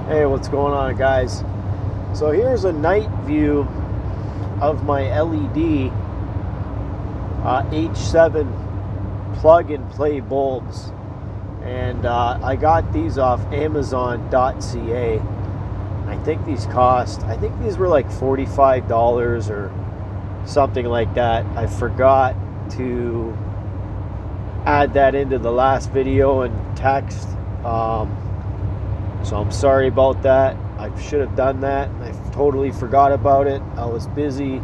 Hey, what's going on, guys? So here's a night view of my LED H7 plug-and-play bulbs, and I got these off Amazon.ca. I think these were like $45 or something like that. I forgot to add that into the last video and text. So I'm sorry about that. I should have done that. I totally forgot about it. I was busy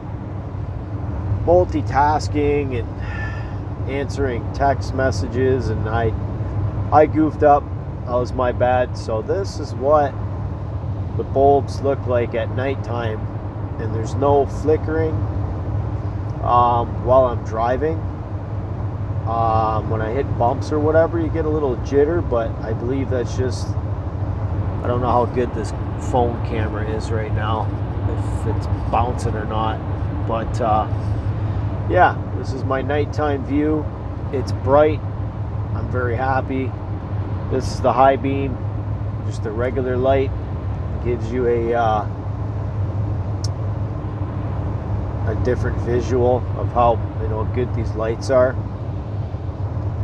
multitasking and answering text messages, and I goofed up. That was my bad. So this is what the bulbs look like at nighttime, and there's no flickering while I'm driving. When I hit bumps or whatever, you get a little jitter, but I believe that's just, I don't know how good this phone camera is right now, if it's bouncing or not, but yeah, this is my nighttime view. It's bright. I'm very happy. This is the high beam, just a regular light. It gives you a different visual of how good these lights are.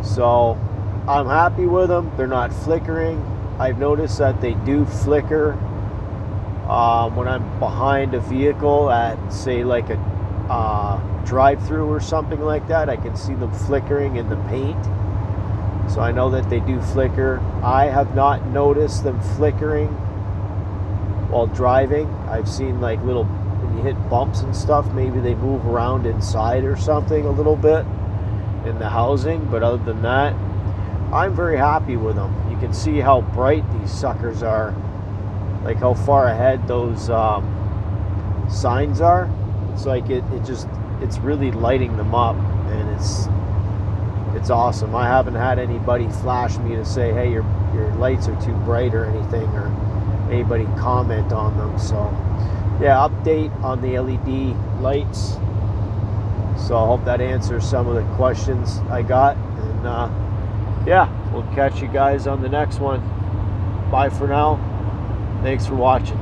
So I'm happy with them. They're not flickering. I've noticed that they do flicker when I'm behind a vehicle at, say, like a drive-through or something like that. I can see them flickering in the paint. So I know that they do flicker. I have not noticed them flickering while driving. I've seen like little, when you hit bumps and stuff, maybe they move around inside or something a little bit in the housing, but other than that, I'm very happy with them. You can see how bright these suckers are, like how far ahead those signs are. It's like it's really lighting them up, and it's awesome. I haven't had anybody flash me to say, hey, your lights are too bright or anything, or anybody comment on them. So yeah, update on the LED lights. So I hope that answers some of the questions I got, and yeah, we'll catch you guys on the next one. Bye for now. Thanks for watching.